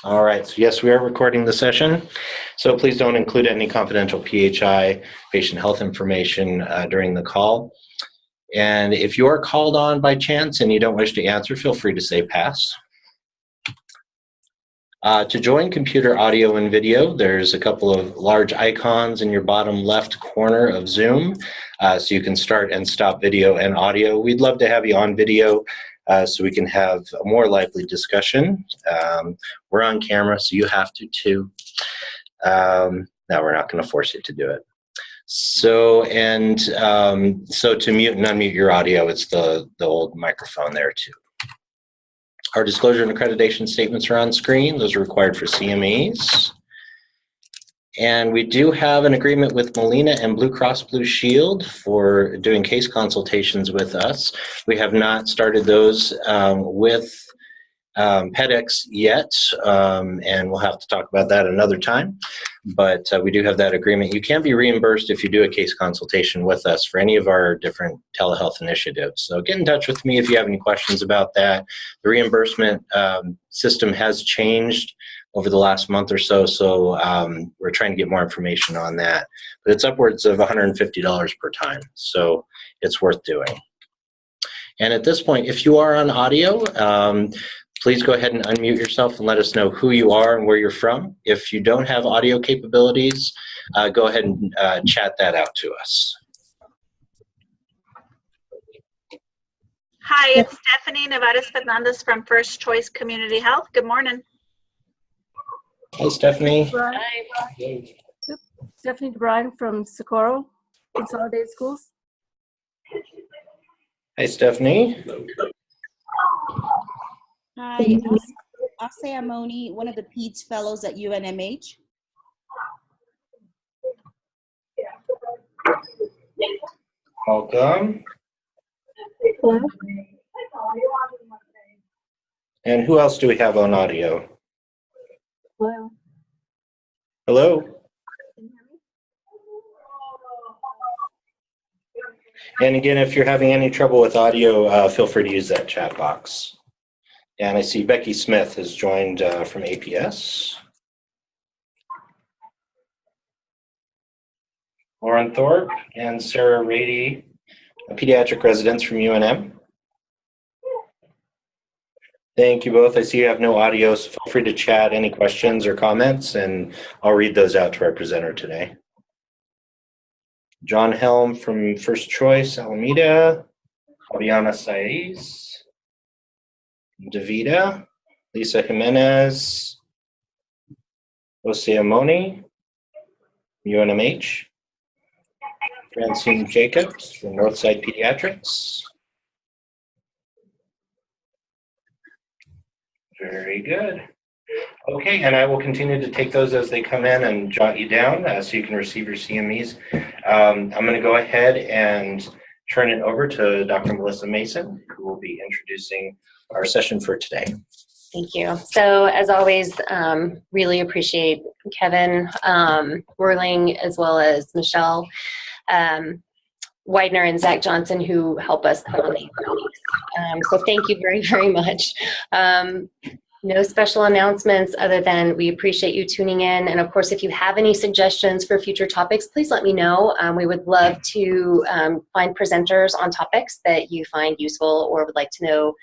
All right, so yes, we are recording the session, so please don't include any confidential PHI, patient health information during the call. And if you are called on by chance and you don't wish to answer, feel free to say pass. To join computer audio and video, there's a couple of large icons in your bottom left corner of Zoom, so you can start and stop video and audio. We'd love to have you on video so we can have a more lively discussion. We're on camera, so you have to too. No, we're not going to force you to do it. So to mute and unmute your audio, it's the old microphone there too. Our disclosure and accreditation statements are on screen. Those are required for CMEs. And we do have an agreement with Molina and Blue Cross Blue Shield for doing case consultations with us. We have not started those with PEDx yet, and we'll have to talk about that another time. But we do have that agreement. You can be reimbursed if you do a case consultation with us for any of our different telehealth initiatives. So get in touch with me if you have any questions about that. The reimbursement system has changed over the last month or so, so we're trying to get more information on that. But it's upwards of $150 per time, so it's worth doing. And at this point, if you are on audio, please go ahead and unmute yourself and let us know who you are and where you're from. If you don't have audio capabilities, go ahead and chat that out to us. Hi, it's Stephanie Nevares-Fernandez from First Choice Community Health. Good morning. Hi, Stephanie. Hi. Stephanie Bryan from Socorro Consolidated Schools. Hi, Stephanie. Hi, Ase Amoni, one of the PEDs fellows at UNMH. Welcome. And who else do we have on audio? Hello. Hello. And again, if you're having any trouble with audio, feel free to use that chat box. And I see Becky Smith has joined from APS. Lauren Thorpe and Sarah Rady, pediatric residents from UNM. Thank you both. I see you have no audio, so feel free to chat any questions or comments, and I'll read those out to our presenter today. John Helm from First Choice, Alameda. Fabiana Saiz. Davida. Lisa Jimenez. Oseamoni. UNMH. Francine Jacobs from Northside Pediatrics. Very good. Okay, and I will continue to take those as they come in and jot you down so you can receive your CMEs. I'm going to go ahead and turn it over to Dr. Melissa Mason, who will be introducing our session for today. Thank you. So as always, really appreciate Kevin Werling as well as Michelle Widener and Zach Johnson who help us put on these meetings. So thank you very, very much. No special announcements other than we appreciate you tuning in. And of course, if you have any suggestions for future topics, please let me know. We would love to find presenters on topics that you find useful or would like to know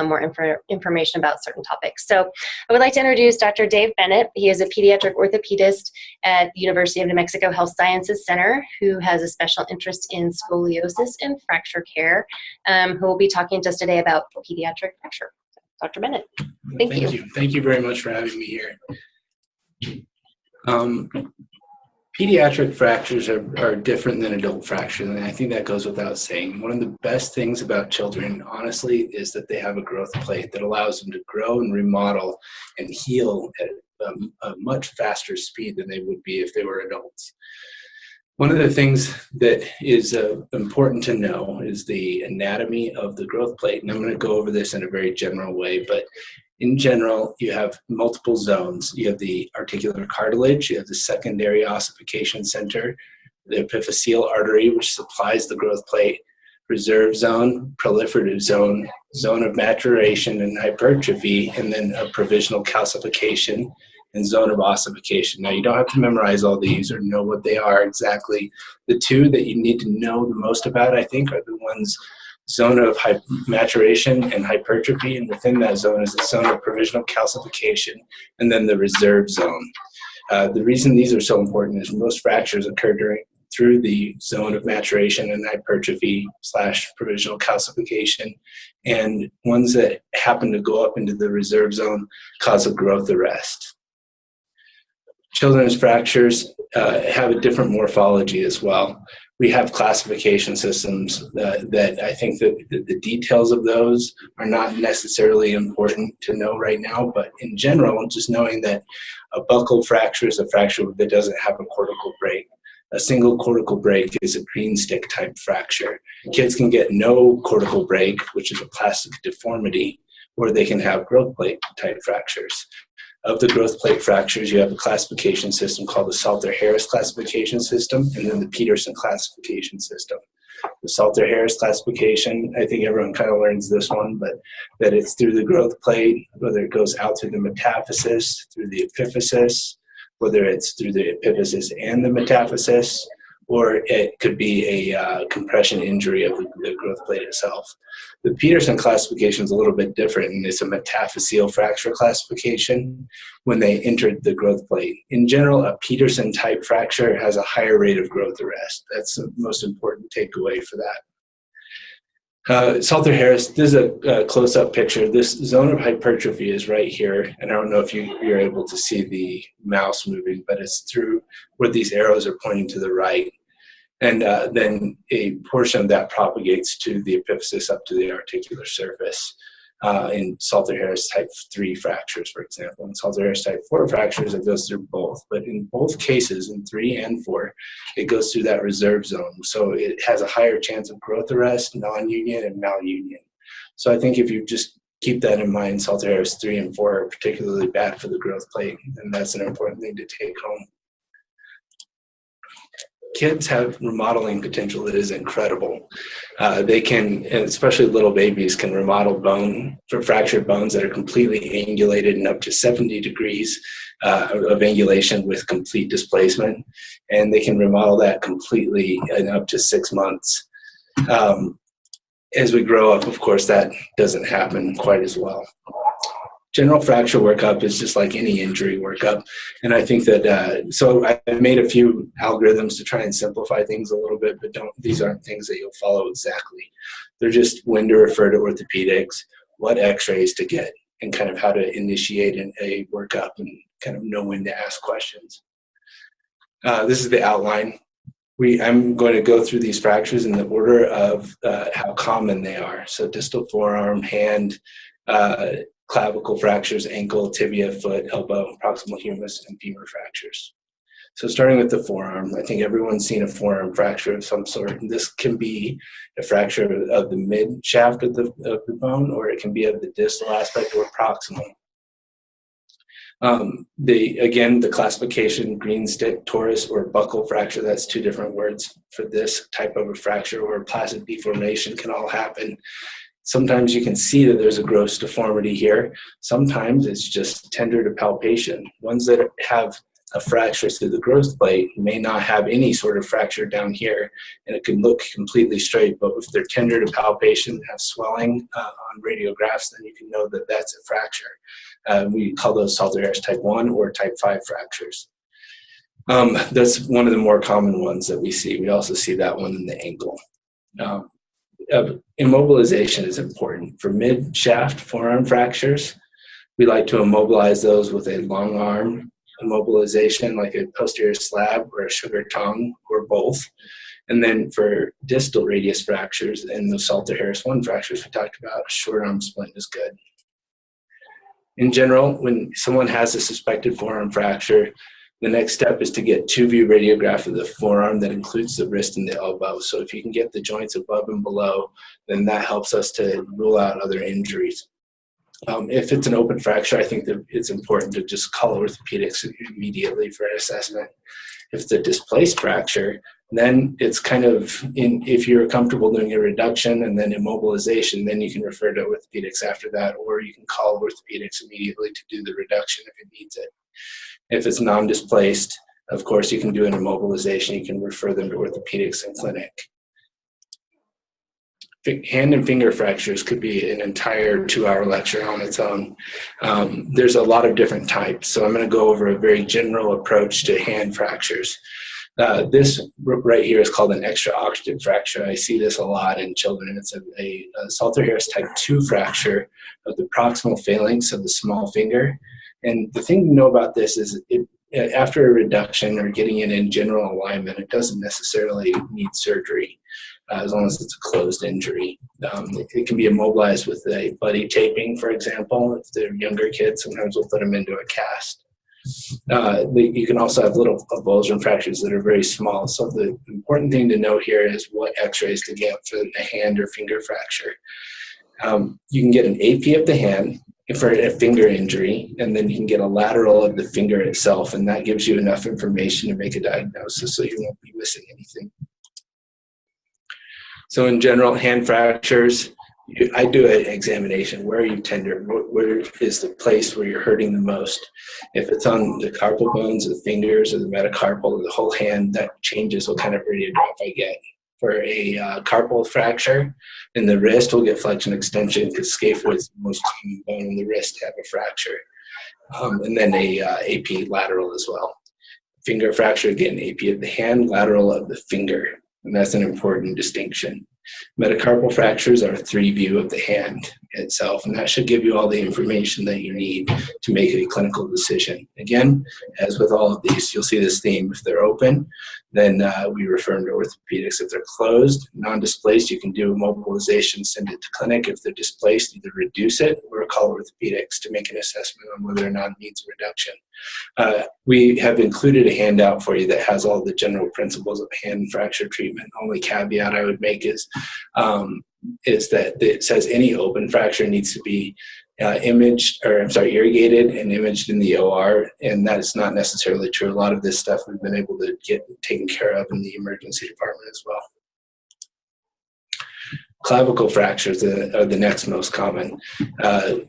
more information about certain topics. So I would like to introduce Dr. Dave Bennett. He is a pediatric orthopedist at the University of New Mexico Health Sciences Center who has a special interest in scoliosis and fracture care, who will be talking to us today about pediatric fracture. Dr. Bennett, thank you. Thank you very much for having me here. Pediatric fractures are different than adult fractures, and I think that goes without saying. One of the best things about children, honestly, is that they have a growth plate that allows them to grow and remodel and heal at a much faster speed than they would be if they were adults. One of the things that is important to know is the anatomy of the growth plate, and I'm going to go over this in a very general way, but in general, you have multiple zones. You have the articular cartilage, you have the secondary ossification center, the epiphyseal artery, which supplies the growth plate, reserve zone, proliferative zone, zone of maturation and hypertrophy, and then a provisional calcification and zone of ossification. Now, you don't have to memorize all these or know what they are exactly. The two that you need to know the most about, I think, are the ones zone of maturation and hypertrophy, and within that zone is the zone of provisional calcification, and then the reserve zone. The reason these are so important is most fractures occur through the zone of maturation and hypertrophy / provisional calcification, and ones that happen to go up into the reserve zone cause a growth arrest. Children's fractures have a different morphology as well. We have classification systems that I think that the details of those are not necessarily important to know right now, but in general, just knowing that a buccal fracture is a fracture that doesn't have a cortical break. A single cortical break is a green stick type fracture. Kids can get no cortical break, which is a plastic deformity, or they can have growth plate type fractures. Of the growth plate fractures, you have a classification system called the Salter-Harris classification system, and then the Peterson classification system. The Salter-Harris classification, I think everyone kind of learns this one, but that it's through the growth plate, whether it goes out through the metaphysis, through the epiphysis, whether it's through the epiphysis and the metaphysis, or it could be a compression injury of the growth plate itself. The Peterson classification is a little bit different, and it's a metaphyseal fracture classification when they entered the growth plate. In general, a Peterson type fracture has a higher rate of growth arrest. That's the most important takeaway for that. Salter-Harris, this is a close-up picture. This zone of hypertrophy is right here, and I don't know if you're able to see the mouse moving, but it's through where these arrows are pointing to the right. And then a portion of that propagates to the epiphysis up to the articular surface in Salter-Harris type 3 fractures, for example. In Salter-Harris type 4 fractures, it goes through both. But in both cases, in 3 and 4, it goes through that reserve zone. So it has a higher chance of growth arrest, non-union, and malunion. So I think if you just keep that in mind, Salter-Harris 3 and 4 are particularly bad for the growth plate, and that's an important thing to take home. Kids have remodeling potential that is incredible. They can, and especially little babies, can remodel bone for fractured bones that are completely angulated and up to 70 degrees of angulation with complete displacement. And they can remodel that completely in up to 6 months. As we grow up, of course, that doesn't happen quite as well. General fracture workup is just like any injury workup. And I think that, so I made a few algorithms to try and simplify things a little bit, but these aren't things that you'll follow exactly. They're just when to refer to orthopedics, what x-rays to get, and kind of how to initiate a workup and kind of know when to ask questions. This is the outline. I'm going to go through these fractures in the order of how common they are. So distal forearm, hand, clavicle fractures, ankle, tibia, foot, elbow, proximal humerus, and femur fractures. So starting with the forearm, I think everyone's seen a forearm fracture of some sort. And this can be a fracture of the mid shaft of the bone, or it can be of the distal aspect or proximal. Again, the classification, green stick, torus, or buccal fracture, that's 2 different words for this type of a fracture, where placid deformation can all happen. Sometimes you can see that there's a gross deformity here. Sometimes it's just tender to palpation. Ones that have a fracture through the growth plate may not have any sort of fracture down here, and it can look completely straight, but if they're tender to palpation, have swelling on radiographs, then you can know that that's a fracture. We call those Salter-Harris type 1 or type 5 fractures. That's one of the more common ones that we see. We also see that one in the ankle. Immobilization is important. For mid-shaft forearm fractures, we like to immobilize those with a long arm immobilization, like a posterior slab or a sugar tongue, or both. And then for distal radius fractures and those Salter-Harris 1 fractures we talked about, a short arm splint is good. In general, when someone has a suspected forearm fracture, the next step is to get 2-view radiograph of the forearm that includes the wrist and the elbow. So if you can get the joints above and below, then that helps us to rule out other injuries. If it's an open fracture, I think that it's important to just call orthopedics immediately for an assessment. If it's a displaced fracture, Then it's kind of, if you're comfortable doing a reduction and then immobilization, then you can refer to orthopedics after that, or you can call orthopedics immediately to do the reduction if it needs it. If it's non-displaced, of course, you can do an immobilization. You can refer them to orthopedics in clinic. Hand and finger fractures could be an entire 2-hour lecture on its own. There's a lot of different types, so I'm going to go over a very general approach to hand fractures. This right here is called an extra-octative fracture. I see this a lot in children. It's a Salter-Harris type 2 fracture of the proximal phalanx of the small finger. And the thing to know about this is after a reduction or getting it in general alignment, it doesn't necessarily need surgery. As long as it's a closed injury. It can be immobilized with a buddy taping, for example. If they're younger kids, sometimes we'll put them into a cast. You can also have little avulsion fractures that are very small. So the important thing to know here is what x-rays to get for a hand or finger fracture. You can get an AP of the hand for a finger injury, and then you can get a lateral of the finger itself, and that gives you enough information to make a diagnosis so you won't be missing anything. So in general, hand fractures, I do an examination. Where are you tender? Where is the place where you're hurting the most? If it's on the carpal bones, the fingers, or the metacarpal, or the whole hand, that changes what kind of radiograph I get. For a carpal fracture in the wrist, we'll get flexion extension because scaphoid is the most common bone in the wrist to have a fracture. And then a AP lateral as well. Finger fracture, again, AP of the hand, lateral of the finger. And that's an important distinction. Metacarpal fractures are a 3-view of the hand itself, and that should give you all the information that you need to make a clinical decision. Again, as with all of these, you'll see this theme. If they're open, then we refer them to orthopedics. If they're closed, non-displaced, you can do immobilization, send it to clinic. If they're displaced, either reduce it or call orthopedics to make an assessment on whether or not it needs a reduction. We have included a handout for you that has all the general principles of hand fracture treatment. Only caveat I would make is that it says any open fracture needs to be irrigated and imaged in the OR, and that is not necessarily true. A lot of this stuff we've been able to get taken care of in the emergency department as well. Clavicle fractures are the next most common.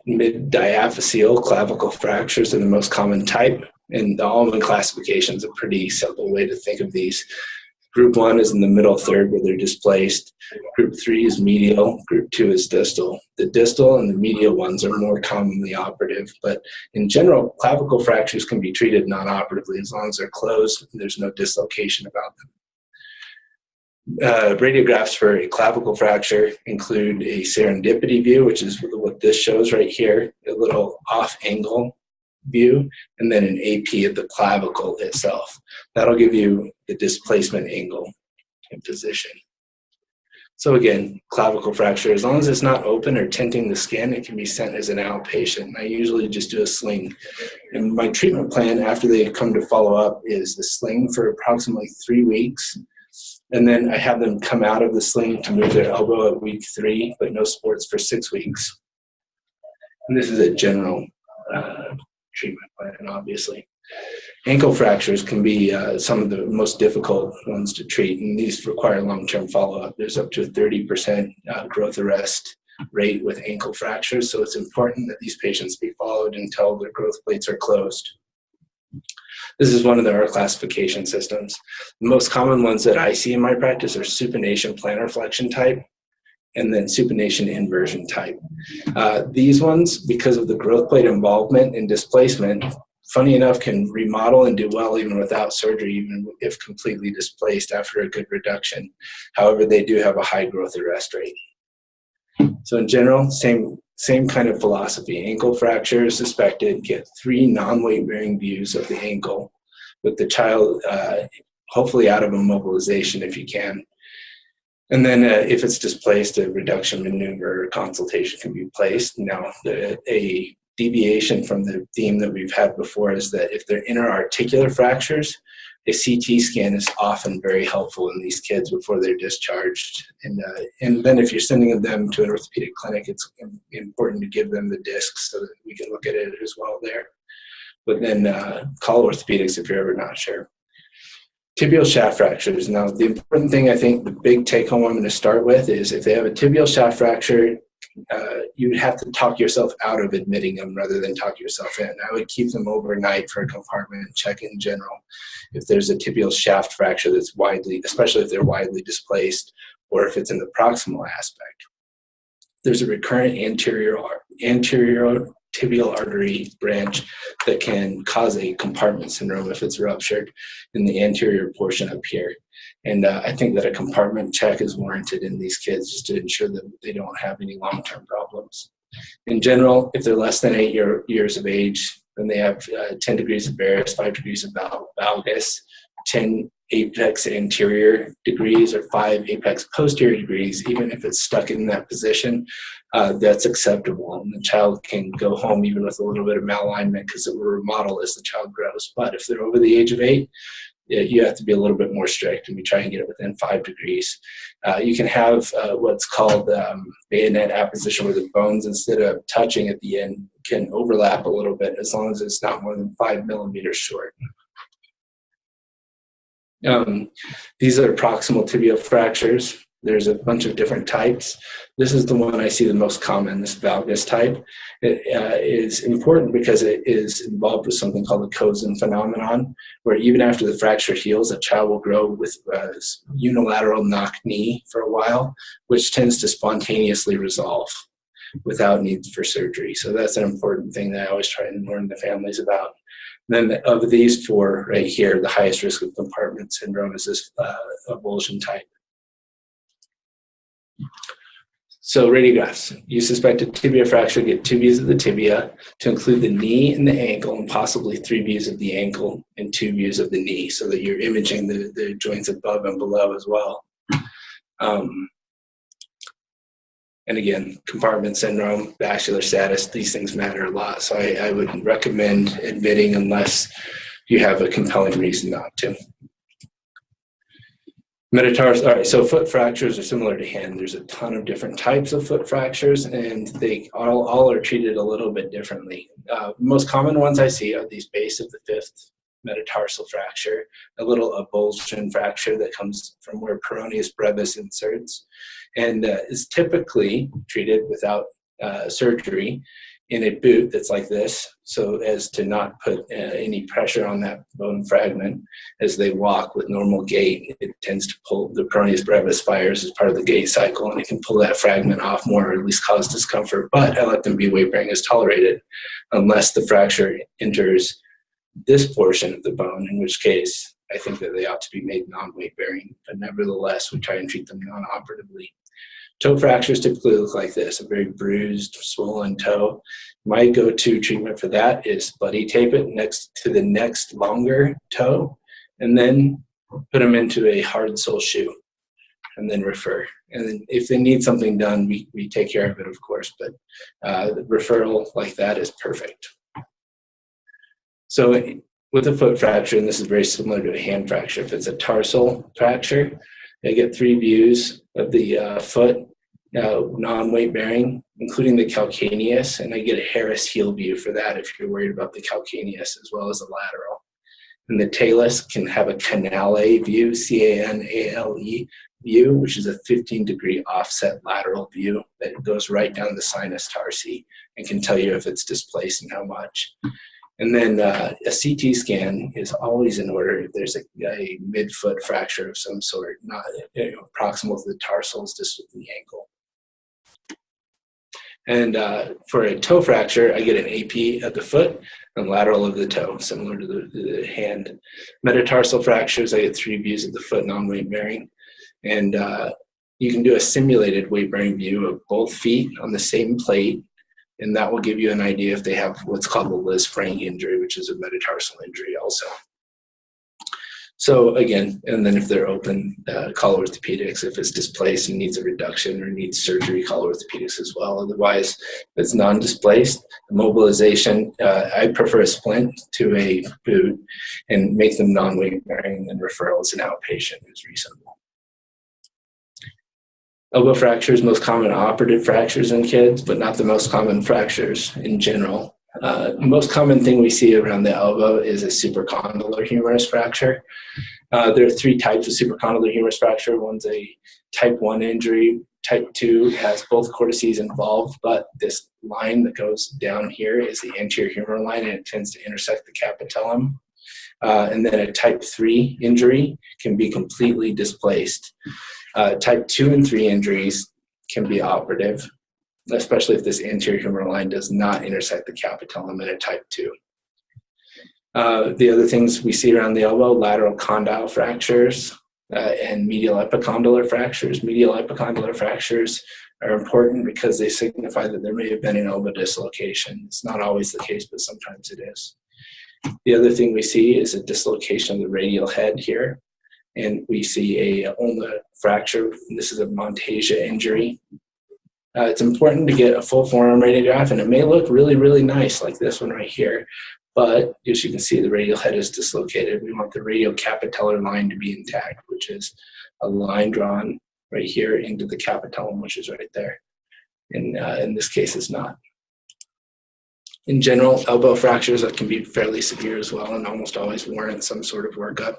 Mid-diaphyseal clavicle fractures are the most common type, and the Allman classification is a pretty simple way to think of these. Group 1 is in the middle third where they're displaced. Group 3 is medial. Group 2 is distal. The distal and the medial ones are more commonly operative, but in general, clavicle fractures can be treated non-operatively as long as they're closed and there's no dislocation about them. Radiographs for a clavicle fracture include a serendipity view, which is what this shows right here, a little off-angle view, and then an AP of the clavicle itself. That'll give you the displacement angle and position. So again, clavicle fracture, as long as it's not open or tenting the skin, it can be sent as an outpatient. I usually just do a sling. And my treatment plan after they come to follow up is the sling for approximately 3 weeks. And then I have them come out of the sling to move their elbow at week 3, but no sports for 6 weeks. And this is a general treatment plan, obviously. Ankle fractures can be some of the most difficult ones to treat, and these require long-term follow-up. There's up to a 30% growth arrest rate with ankle fractures, so it's important that these patients be followed until their growth plates are closed. This is one of our classification systems. The most common ones that I see in my practice are supination plantar flexion type and then supination inversion type. These ones, because of the growth plate involvement and displacement, funny enough, can remodel and do well even without surgery, even if completely displaced after a good reduction. However, they do have a high growth arrest rate. So in general, same kind of philosophy. Ankle fracture is suspected, get 3 non-weight bearing views of the ankle with the child hopefully out of immobilization if you can. And then if it's displaced, a reduction maneuver or consultation can be placed. Now, a deviation from the theme that we've had before is that if they're interarticular fractures, a CT scan is often very helpful in these kids before they're discharged. And then if you're sending them to an orthopedic clinic, it's important to give them the discs so that we can look at it as well there. But then call orthopedics if you're ever not sure. Tibial shaft fractures. Now, the important thing, I think, the big take-home I'm going to start with is if they have a tibial shaft fracture, you have to talk yourself out of admitting them rather than talk yourself in. I would keep them overnight for a compartment check in general. If there's a tibial shaft fracture that's widely, especially if they're widely displaced or if it's in the proximal aspect. There's a recurrent anterior tibial artery branch that can cause a compartment syndrome if it's ruptured in the anterior portion up here. And I think that a compartment check is warranted in these kids just to ensure that they don't have any long-term problems. In general, if they're less than 8 years of age, then they have 10 degrees of varus, 5 degrees of valgus, 10 apex anterior degrees or 5 apex posterior degrees. Even if it's stuck in that position, that's acceptable. And the child can go home even with a little bit of malalignment because it will remodel as the child grows. But if they're over the age of 8, you have to be a little bit more strict, and we try and get it within 5 degrees. You can have what's called bayonet apposition, where the bones, instead of touching at the end, can overlap a little bit as long as it's not more than 5 millimeters short. These are proximal tibial fractures. There's a bunch of different types. This is the one I see the most common, this valgus type. It is important because it is involved with something called the Cozen phenomenon, where even after the fracture heals, a child will grow with unilateral knock knee for a while, which tends to spontaneously resolve without need for surgery. So that's an important thing that I always try and warn the families about. And then of these 4 right here, the highest risk of compartment syndrome is this avulsion type. So radiographs. You suspect a tibia fracture, get 2 views of the tibia to include the knee and the ankle, and possibly 3 views of the ankle and 2 views of the knee, so that you're imaging the joints above and below as well. And again, compartment syndrome, vascular status, these things matter a lot. So I would recommend admitting unless you have a compelling reason not to. Metatarsal, all right, so foot fractures are similar to hand. There's a ton of different types of foot fractures, and they all are treated a little bit differently. Most common ones I see are these base of the 5th metatarsal fracture, a little avulsion fracture that comes from where peroneus brevis inserts, and is typically treated without surgery in a boot that's like this, so as to not put any pressure on that bone fragment as they walk with normal gait. It tends to pull, the peroneus brevis fires as part of the gait cycle, and it can pull that fragment off more, or at least cause discomfort. But I let them be weight bearing as tolerated, unless the fracture enters this portion of the bone, in which case I think that they ought to be made non-weight bearing. But nevertheless, we try and treat them non-operatively. Toe fractures typically look like this, a very bruised, swollen toe. My go-to treatment for that is buddy tape it next to the next longer toe, and then put them into a hard sole shoe, and then refer. And then if they need something done, we take care of it, of course, but the referral like that is perfect. So with a foot fracture, and this is very similar to a hand fracture, if it's a tarsal fracture, I get 3 views of the foot, non-weight bearing, including the calcaneus, and I get a Harris heel view for that if you're worried about the calcaneus, as well as the lateral. And the talus can have a canale view, C-A-N-A-L-E view, which is a 15-degree offset lateral view that goes right down the sinus tarsi and can tell you if it's displaced and how much. And then a CT scan is always in order if there's a midfoot fracture of some sort, not proximal to the tarsals, distal to the ankle. And for a toe fracture, I get an AP of the foot and lateral of the toe, similar to the hand. Metatarsal fractures, I get 3 views of the foot, non-weight bearing. And you can do a simulated weight bearing view of both feet on the same plate, and that will give you an idea if they have what's called the Liz Frank injury, which is a metatarsal injury also. So again, and then if they're open, call orthopedics. If it's displaced and needs a reduction or needs surgery, call orthopedics as well. Otherwise, if it's non-displaced, mobilization, I prefer a splint to a boot and make them non-weight bearing, and referrals an outpatient is reasonable. Elbow fractures, most common operative fractures in kids, but not the most common fractures in general. The most common thing we see around the elbow is a supracondylar humerus fracture. There are 3 types of supracondylar humerus fracture. One's a type 1 injury. Type 2 has both cortices involved, but this line that goes down here is the anterior humeral line, and it tends to intersect the capitellum. And then a type 3 injury can be completely displaced. Type 2 and 3 injuries can be operative, especially if this anterior humeral line does not intersect the capitellum in a type 2. The other things we see around the elbow, lateral condyle fractures and medial epicondylar fractures. Medial epicondylar fractures are important because they signify that there may have been an elbow dislocation. It's not always the case, but sometimes it is. The other thing we see is a dislocation of the radial head here. And we see a ulna fracture. This is a Montasia injury. It's important to get a full forearm radiograph, and it may look really, really nice like this one right here. But as you can see, the radial head is dislocated. We want the radiocapitellar line to be intact, which is a line drawn right here into the capitellum, which is right there. And in this case, it's not. In general, elbow fractures that can be fairly severe as well and almost always warrant some sort of workup.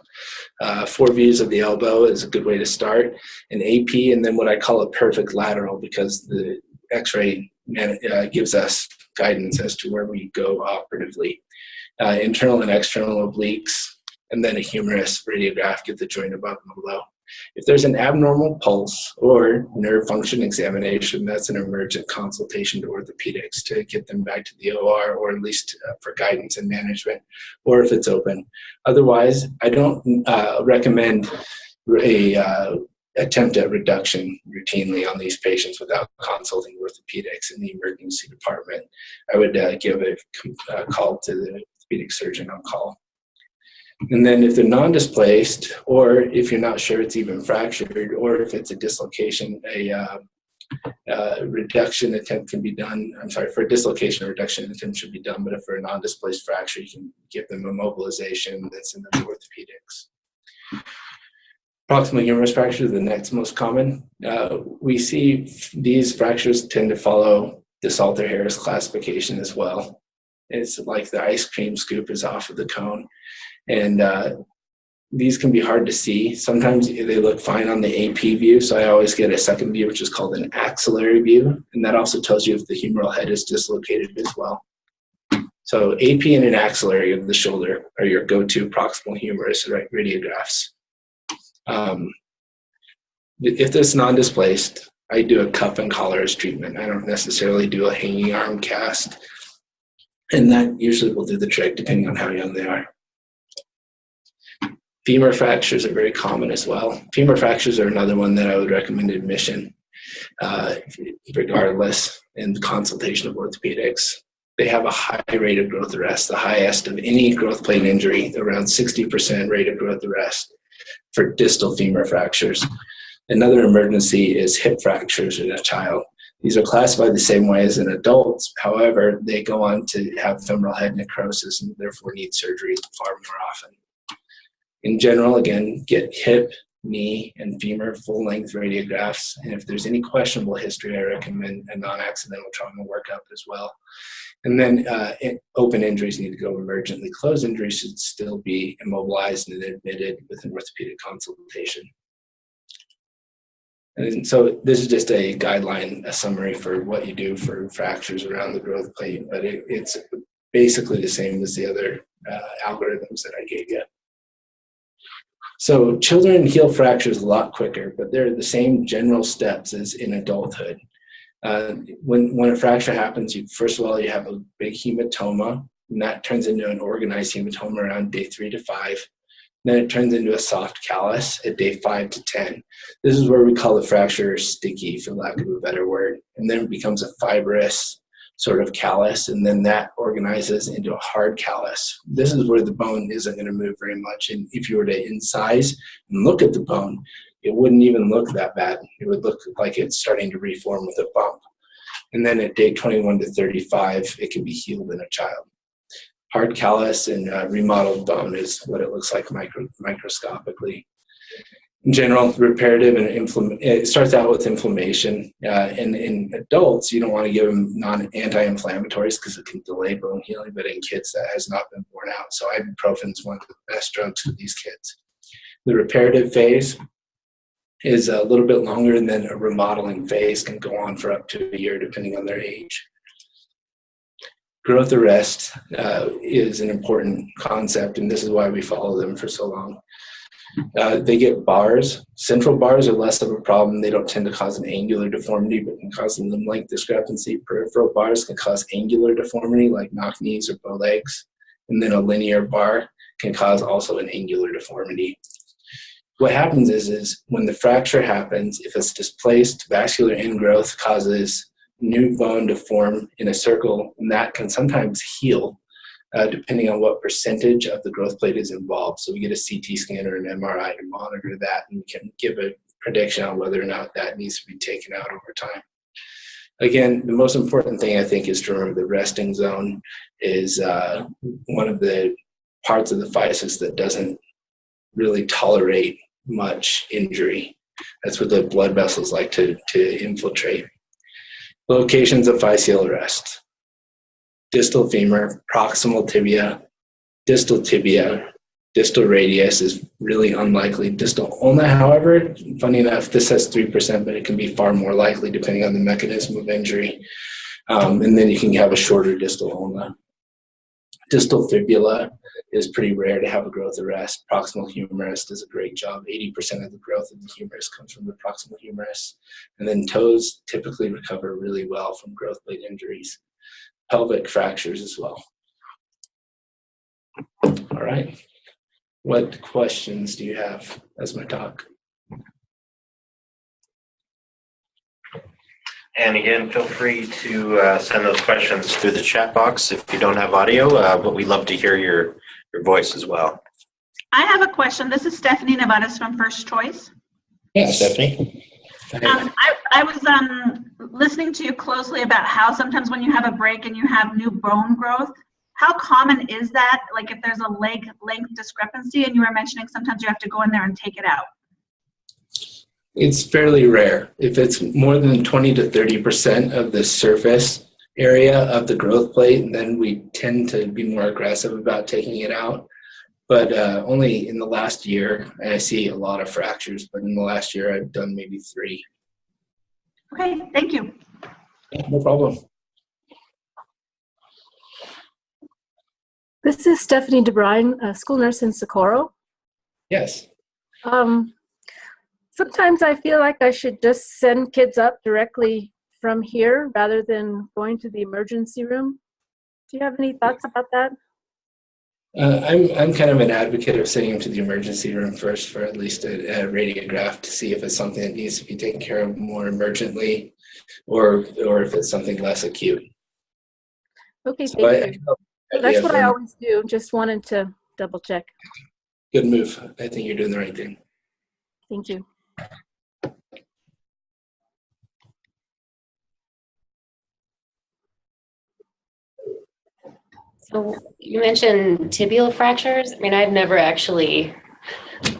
4 views of the elbow is a good way to start. An AP, and then what I call a perfect lateral, because the X-ray gives us guidance as to where we go operatively. Internal and external obliques, and then a humerus radiograph, get the joint above and below. If there's an abnormal pulse or nerve function examination, that's an emergent consultation to orthopedics to get them back to the OR, or at least for guidance and management, or if it's open. Otherwise, I don't recommend a attempt at reduction routinely on these patients without consulting orthopedics in the emergency department. I would give a call to the orthopedic surgeon on call. And then if they're non-displaced, or if you're not sure it's even fractured, or if it's a dislocation, a reduction attempt can be done. I'm sorry, for a dislocation, a reduction attempt should be done, but if for a non-displaced fracture, you can give them immobilization and send them to orthopedics. Proximal humerus fracture is the next most common. We see these fractures tend to follow the Salter-Harris classification as well. It's like the ice cream scoop is off of the cone. And these can be hard to see. Sometimes they look fine on the AP view, so I always get a second view, which is called an axillary view, and that also tells you if the humeral head is dislocated as well. So AP and an axillary of the shoulder are your go-to proximal humerus radiographs. If this non-displaced, I do a cuff and collar as treatment. I don't necessarily do a hanging arm cast, and that usually will do the trick depending on how young they are. Femur fractures are very common as well. Femur fractures are another one that I would recommend admission, regardless, in consultation of orthopedics. They have a high rate of growth arrest, the highest of any growth plate injury, around 60% rate of growth arrest for distal femur fractures. Another emergency is hip fractures in a child. These are classified the same way as in adults. However, they go on to have femoral head necrosis and therefore need surgery far more often. In general, again, get hip, knee, and femur full-length radiographs. And if there's any questionable history, I recommend a non-accidental trauma workup as well. And then open injuries need to go emergently. Closed injuries should still be immobilized and admitted with an orthopedic consultation. And so this is just a guideline, a summary for what you do for fractures around the growth plate, but it's basically the same as the other algorithms that I gave you. So children heal fractures a lot quicker, but they're the same general steps as in adulthood. When a fracture happens, first of all, you have a big hematoma, and that turns into an organized hematoma around day 3 to 5. Then it turns into a soft callus at day 5 to 10. This is where we call the fracture sticky, for lack of a better word. And then it becomes a fibrous sort of callus, and then that organizes into a hard callus. This is where the bone isn't going to move very much. And if you were to incise and look at the bone, it wouldn't even look that bad. It would look like it's starting to reform with a bump. And then at day 21 to 35, it can be healed in a child. Hard callus and remodeled bone is what it looks like microscopically. In general, reparative and it starts out with inflammation. And in adults, you don't want to give them anti-inflammatories because it can delay bone healing, but in kids that has not been borne out. So ibuprofen is one of the best drugs for these kids. The reparative phase is a little bit longer, and then a remodeling phase can go on for up to a year depending on their age. Growth arrest is an important concept, and this is why we follow them for so long. They get bars. Central bars are less of a problem. They don't tend to cause an angular deformity, but can cause a limb length discrepancy. Peripheral bars can cause angular deformity, like knock knees or bow legs. And then a linear bar can cause also an angular deformity. What happens is when the fracture happens, if it's displaced, vascular ingrowth causes new bone to form in a circle, and that can sometimes heal depending on what percentage of the growth plate is involved. So we get a CT scan or an MRI to monitor that, and we can give a prediction on whether or not that needs to be taken out over time. Again, the most important thing I think is to remember the resting zone is one of the parts of the physis that doesn't really tolerate much injury. That's where the blood vessels like to infiltrate. Locations of physeal arrest: distal femur, proximal tibia, distal radius is really unlikely. Distal ulna, however, funny enough, this has 3%, but it can be far more likely depending on the mechanism of injury. And then you can have a shorter distal ulna. Distal fibula is pretty rare to have a growth arrest. Proximal humerus does a great job. 80% of the growth of the humerus comes from the proximal humerus. And then toes typically recover really well from growth plate injuries. Pelvic fractures as well. All right. What questions do you have as my talk? And again, feel free to send those questions through the chat box if you don't have audio, but we'd love to hear your voice as well. I have a question. This is Stephanie Nevadas from First Choice. Yes. Stephanie? I was listening to you closely about how sometimes when you have a break and you have new bone growth, how common is that? Like if there's a leg length discrepancy, and you were mentioning sometimes you have to go in there and take it out. It's fairly rare. If it's more than 20 to 30% of the surface area of the growth plate, then we tend to be more aggressive about taking it out. But only in the last year, and I see a lot of fractures, but in the last year I've done maybe 3. Okay, thank you. Yeah, no problem. This is Stephanie DeBrine, a school nurse in Socorro. Yes. Sometimes I feel like I should just send kids up directly from here rather than going to the emergency room. Do you have any thoughts about that? I'm kind of an advocate of sending them to the emergency room first for at least a radiograph to see if it's something that needs to be taken care of more emergently, or if it's something less acute. Okay, So thank you. That's what I always do. Just wanted to double check. Good move. I think you're doing the right thing. Thank you. So you mentioned tibial fractures. I mean, I've never actually,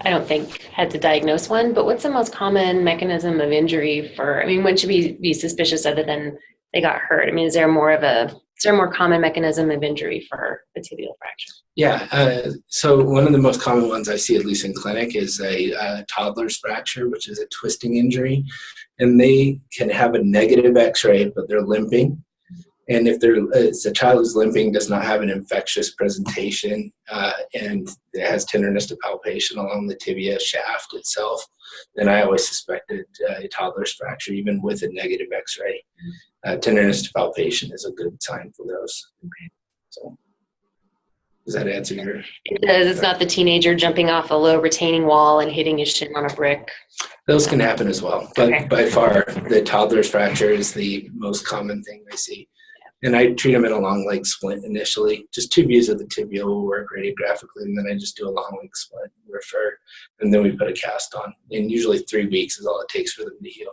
I don't think, had to diagnose one, but what's the most common mechanism of injury for, I mean, when should we be suspicious other than they got hurt? I mean, is there a more common mechanism of injury for a tibial fracture? Yeah, so one of the most common ones I see, at least in clinic, is a toddler's fracture, which is a twisting injury. And they can have a negative x-ray, but they're limping. And if the child who's limping does not have an infectious presentation and it has tenderness to palpation along the tibia shaft itself, then I always suspected a toddler's fracture, even with a negative x-ray. Tenderness to palpation is a good sign for those. Okay. So, does that answer your? It does. It's not the teenager jumping off a low retaining wall and hitting his shin on a brick. Those can happen as well, but Okay. by far the toddler's fracture is the most common thing I see. And I treat them in a long leg splint initially. Just 2 views of the tibia will work radiographically, and then I just do a long leg splint, refer, and then we put a cast on. And usually 3 weeks is all it takes for them to heal.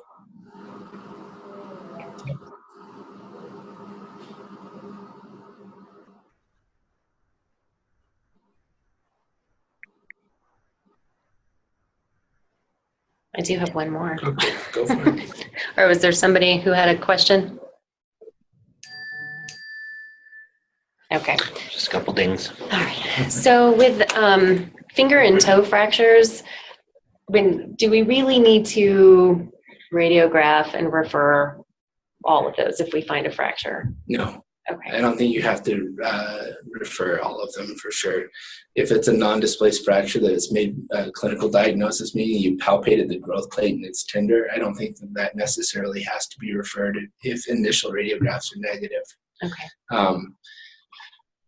I do have one more. Okay, go for it. Or was there somebody who had a question? Okay. Just a couple dings. All right. So with finger and toe fractures, do we really need to radiograph and refer all of those if we find a fracture? No. Okay. I don't think you have to refer all of them for sure. If it's a non-displaced fracture that has made a clinical diagnosis, meaning you palpated the growth plate and it's tender, I don't think that necessarily has to be referred if initial radiographs are negative. Okay.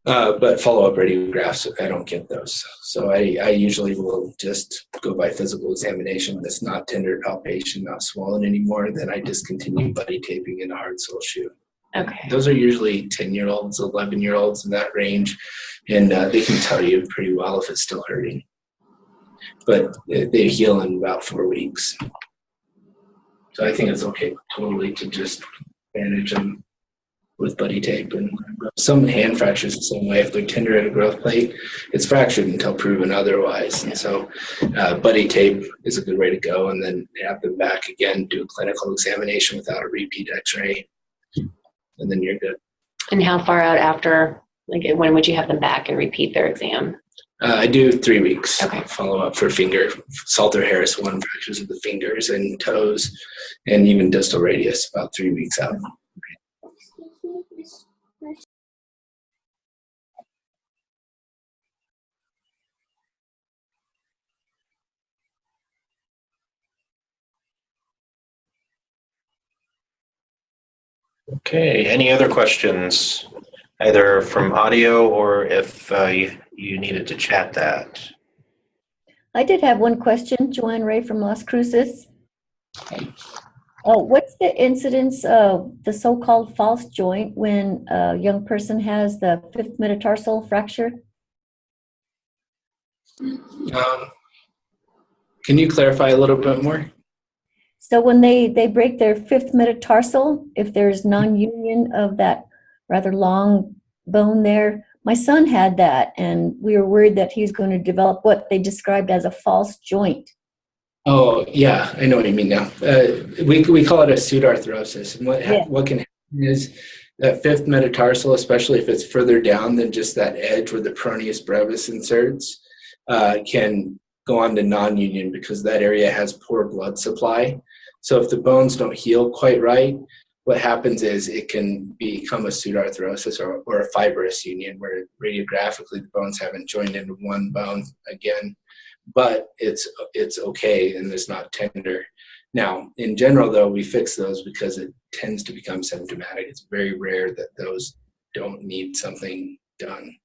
But follow-up radiographs, I don't get those. So I usually will just go by physical examination. If it's not tender palpation, not swollen anymore, then I discontinue buddy taping in a hard sole shoe. Okay. Those are usually 10-year-olds, 11-year-olds in that range, and they can tell you pretty well if it's still hurting. But they heal in about 4 weeks. So I think it's okay totally to just bandage them with buddy tape. And some hand fractures the same way. If they're tender at a growth plate, it's fractured until proven otherwise. And so buddy tape is a good way to go, and then have them back again, do a clinical examination without a repeat x-ray, and then you're good. And how far out after, like when would you have them back and repeat their exam? I do 3 weeks. Okay. Follow up for finger, Salter-Harris 1 fractures of the fingers and toes, and even distal radius about 3 weeks out. Okay, any other questions, either from audio or if you needed to chat that? I did have one question, Joanne Ray from Las Cruces. What's the incidence of the so-called false joint when a young person has the fifth metatarsal fracture? Can you clarify a little bit more? So when they break their fifth metatarsal, if there's non-union of that rather long bone there, my son had that, and we were worried that he's going to develop what they described as a false joint. Oh, yeah, I know what you mean now. We call it a pseudarthrosis. And what can happen is that fifth metatarsal, especially if it's further down than just that edge where the peroneus brevis inserts, can go on to non-union because that area has poor blood supply. So if the bones don't heal quite right, what happens is it can become a pseudarthrosis or a fibrous union where radiographically the bones haven't joined into one bone again, but it's okay and it's not tender. Now, in general, though, we fix those because it tends to become symptomatic. It's very rare that those don't need something done.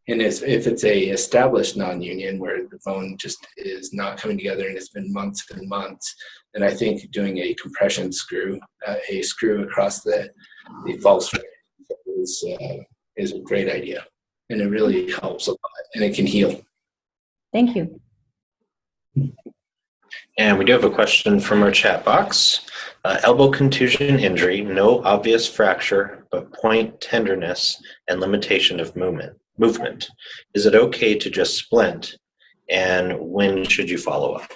And if it's a established non-union where the bone just is not coming together and it's been months and months, then I think doing a compression screw, a screw across the false is a great idea. And it really helps a lot, and it can heal. Thank you. And we do have a question from our chat box. Elbow contusion injury, no obvious fracture, but point tenderness and limitation of movement. Is it okay to just splint? And when should you follow up?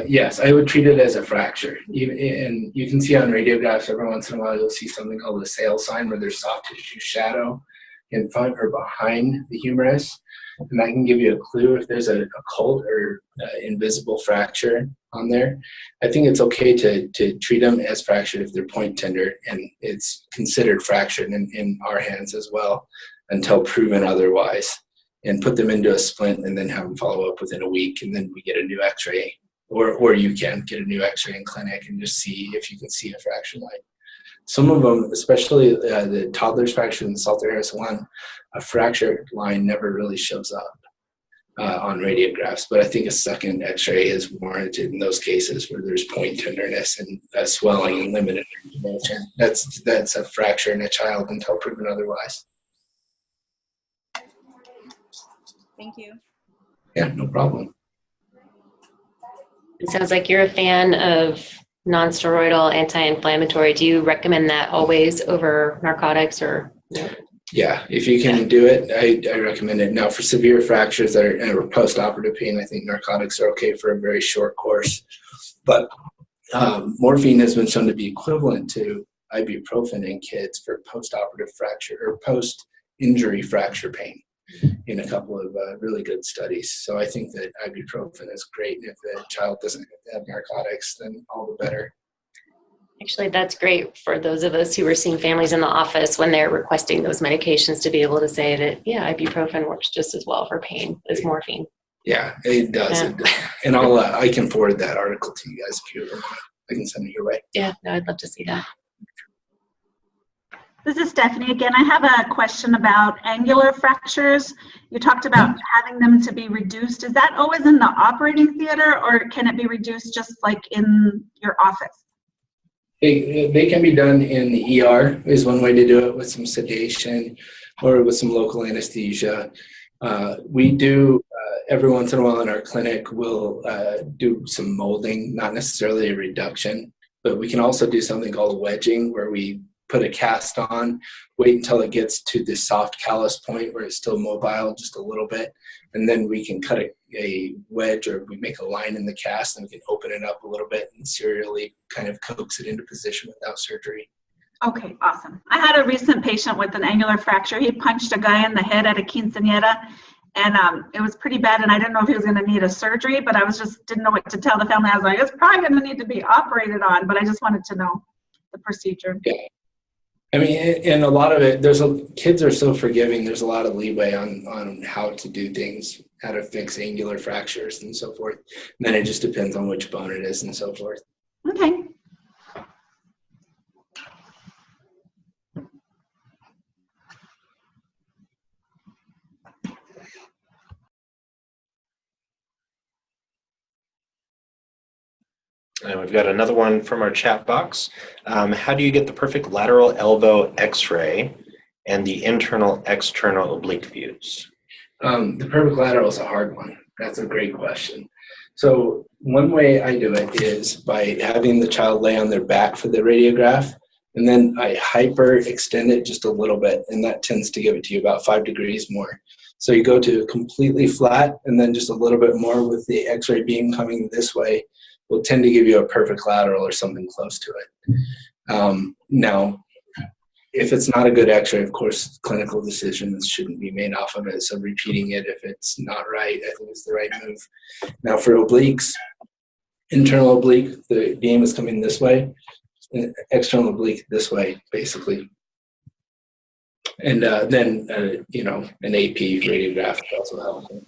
Yes, I would treat it as a fracture. And you can see on radiographs every once in a while, you'll see something called a sail sign where there's soft tissue shadow in front or behind the humerus. And that can give you a clue if there's a occult or invisible fracture on there. I think it's okay to treat them as fractured if they're point tender, and it's considered fractured in our hands as well until proven otherwise, and put them into a splint and then have them follow up within a week, and then we get a new x-ray, or you can get a new x-ray in clinic and just see if you can see a fracture line. Some of them, especially the toddler's fracture and Salter-Harris 1, a fracture line never really shows up on radiographs, but I think a second x-ray is warranted in those cases where there's point tenderness and swelling and limited motion. That's a fracture in a child until proven otherwise. Thank you. Yeah, no problem. It sounds like you're a fan of non-steroidal anti-inflammatory. Do you recommend that always over narcotics or? Yeah, if you can do it, I recommend it. Now, for severe fractures that are post-operative pain, I think narcotics are okay for a very short course. But morphine has been shown to be equivalent to ibuprofen in kids for post-operative fracture or post-injury fracture pain. in a couple of really good studies. So I think that ibuprofen is great. If the child doesn't have to have narcotics, then all the better. Actually, that's great for those of us who are seeing families in the office when they're requesting those medications to be able to say that, yeah, ibuprofen works just as well for pain as morphine. Yeah, it does. Yeah. It does. And I can forward that article to you guys if you want. I can send it your way. Yeah, no, I'd love to see that. This is Stephanie again. I have a question about angular fractures. You talked about having them to be reduced. Is that always in the operating theater, or can it be reduced just like in your office? They can be done in the ER is one way to do it, with some sedation or with some local anesthesia. We do every once in a while in our clinic, we'll do some molding, not necessarily a reduction, but we can also do something called wedging, where we put a cast on, wait until it gets to the soft callus point where it's still mobile just a little bit, and then we can cut a wedge, or we make a line in the cast and we can open it up a little bit and serially kind of coax it into position without surgery. Okay, awesome. I had a recent patient with an angular fracture. He punched a guy in the head at a quinceañera, and it was pretty bad, and I didn't know if he was going to need a surgery, but I didn't know what to tell the family. I was like, it's probably going to need to be operated on, but I just wanted to know the procedure. Yeah. I mean, and a lot of it, kids are so forgiving. There's a lot of leeway on how to do things, how to fix angular fractures and so forth. And then it just depends on which bone it is and so forth. Okay. And we've got another one from our chat box. How do you get the perfect lateral elbow x-ray and the internal-external oblique views? The perfect lateral is a hard one. That's a great question. So one way I do it is by having the child lay on their back for the radiograph, and then I hyper extend it just a little bit, and that tends to give it to you about 5 degrees more. So you go to completely flat, and then just a little bit more with the x-ray beam coming this way will tend to give you a perfect lateral or something close to it. Now, if it's not a good x-ray, of course, clinical decisions shouldn't be made off of it. So repeating it if it's not right, I think is the right move. Now for obliques, internal oblique, the beam is coming this way, external oblique this way, basically. And then, an AP radiograph is also helpful.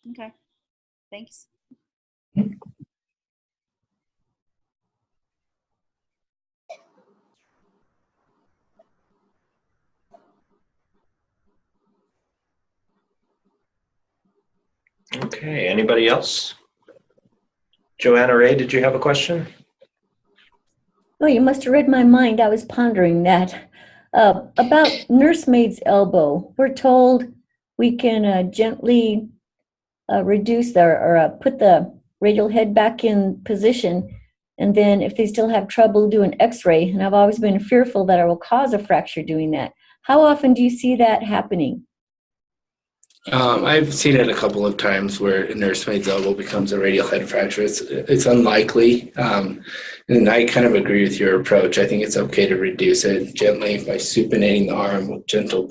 Okay, thanks. Okay, anybody else? Joanna Ray, did you have a question? Oh, you must have read my mind. I was pondering that. About nursemaid's elbow, we're told we can gently reduce or put the radial head back in position, and then if they still have trouble, do an x-ray. And I've always been fearful that it will cause a fracture doing that. How often do you see that happening? I've seen it a couple of times where a nursemaid's elbow becomes a radial head fracture. It's unlikely, and I kind of agree with your approach. I think it's okay to reduce it gently by supinating the arm with gentle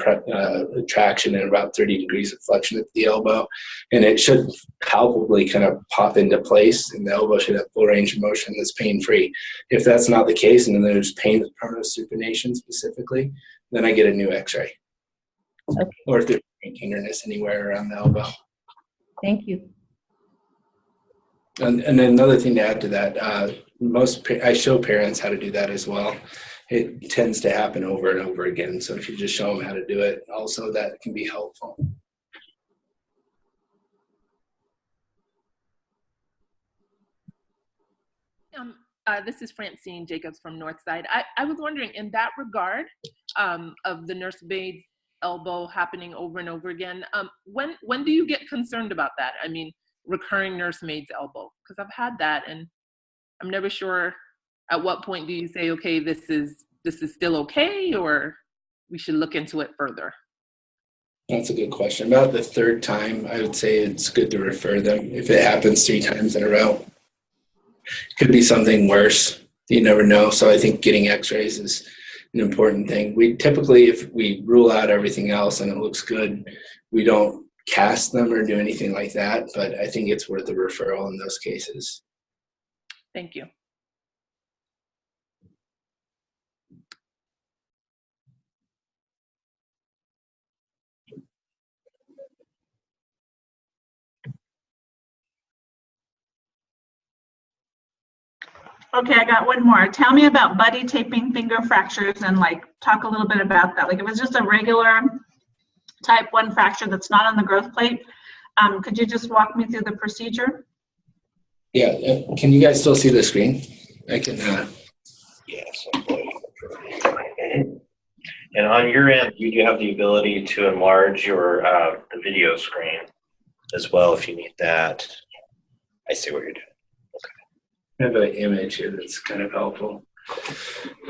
traction and about 30 degrees of flexion at the elbow, and it should palpably kind of pop into place, and the elbow should have full range of motion that's pain-free. If that's not the case, and then there's pain with permanent supination specifically, then I get a new x-ray. Okay. Or if there's tenderness anywhere around the elbow. Thank you. And then another thing to add to that, I show parents how to do that as well. It tends to happen over and over again. So if you just show them how to do it, also that can be helpful. This is Francine Jacobs from Northside. I was wondering, in that regard, of the nursemaid's elbow happening over and over again, when do you get concerned about that? I mean, recurring nursemaid's elbow, because I've had that, and I'm never sure at what point do you say, okay, this is still okay, or we should look into it further. That's a good question. About the third time, I would say it's good to refer them. If it happens 3 times in a row, it could be something worse. You never know. So I think getting x-rays is an important thing. We typically, if we rule out everything else and it looks good, we don't cast them or do anything like that, but I think it's worth a referral in those cases. Thank you. Okay, I got one more. Tell me about buddy taping finger fractures and like talk a little bit about that. Like if it was just a regular type 1 fracture that's not on the growth plate, could you just walk me through the procedure? Yeah, can you guys still see the screen? I can. Yes. And on your end, you do have the ability to enlarge your the video screen as well if you need that. I see what you're doing. I have an image here that's kind of helpful.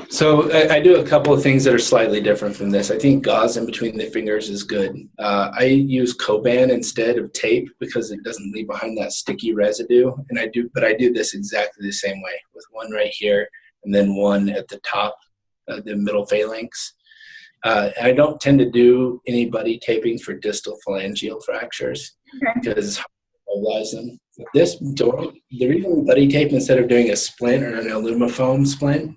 So I do a couple of things that are slightly different from this. I think gauze in between the fingers is good. I use Coban instead of tape because it doesn't leave behind that sticky residue. And I do this exactly the same way with one right here and then one at the top, the middle phalanx. I don't tend to do any buddy taping for distal phalangeal fractures because it's hard to mobilize them. This joint, the reason we buddy tape instead of doing a splint or an alumifoam splint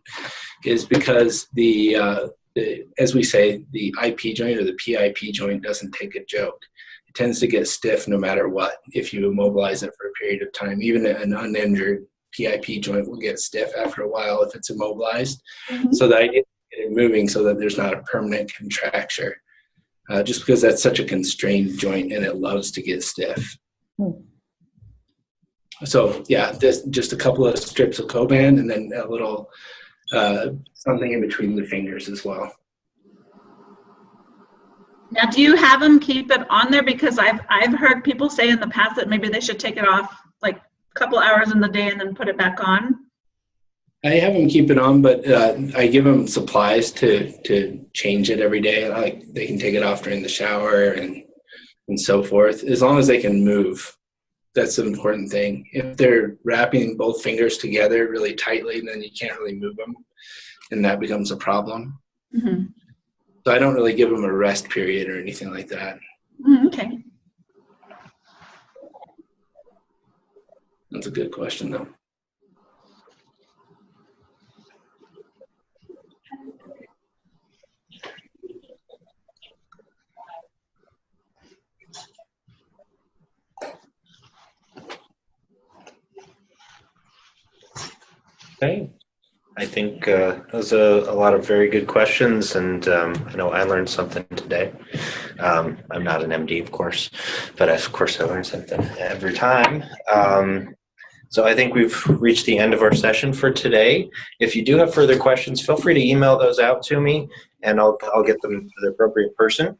is because as we say, the IP joint or the PIP joint doesn't take a joke. It tends to get stiff no matter what if you immobilize it for a period of time. Even an uninjured PIP joint will get stiff after a while if it's immobilized. Mm-hmm. So the idea is to get it moving so that there's not a permanent contracture, just because that's such a constrained joint and it loves to get stiff. Mm. So yeah, this just a couple of strips of Coban and then a little something in between the fingers as well. Now, do you have them keep it on there? Because I've heard people say in the past that maybe they should take it off like a couple hours in the day and then put it back on. I have them keep it on, but I give them supplies to change it every day. Like they can take it off during the shower and so forth, as long as they can move. That's the important thing. If they're wrapping both fingers together really tightly, then you can't really move them, and that becomes a problem. Mm-hmm. So I don't really give them a rest period or anything like that. Okay. That's a good question, though. Okay. I think those are a lot of very good questions, and I know I learned something today. I'm not an MD, of course, but of course I learn something every time. So I think we've reached the end of our session for today. If you do have further questions, feel free to email those out to me, and I'll get them to the appropriate person.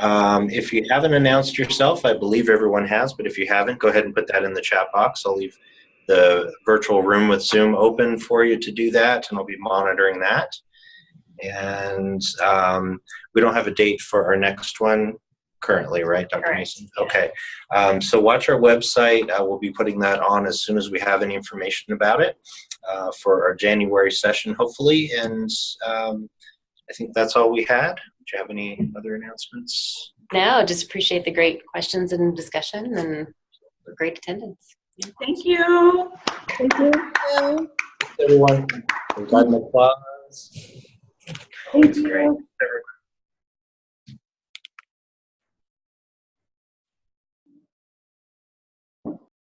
If you haven't announced yourself, I believe everyone has, but if you haven't, go ahead and put that in the chat box. I'll leave the virtual room with Zoom open for you to do that, and I'll be monitoring that. And we don't have a date for our next one currently, right, Dr. Mason? Okay. So watch our website. We'll be putting that on as soon as we have any information about it for our January session, hopefully. And I think that's all we had. Do you have any other announcements? No, just appreciate the great questions and discussion and the great attendance. Thank you. Thank you. Everyone, applause. Thank you. Great.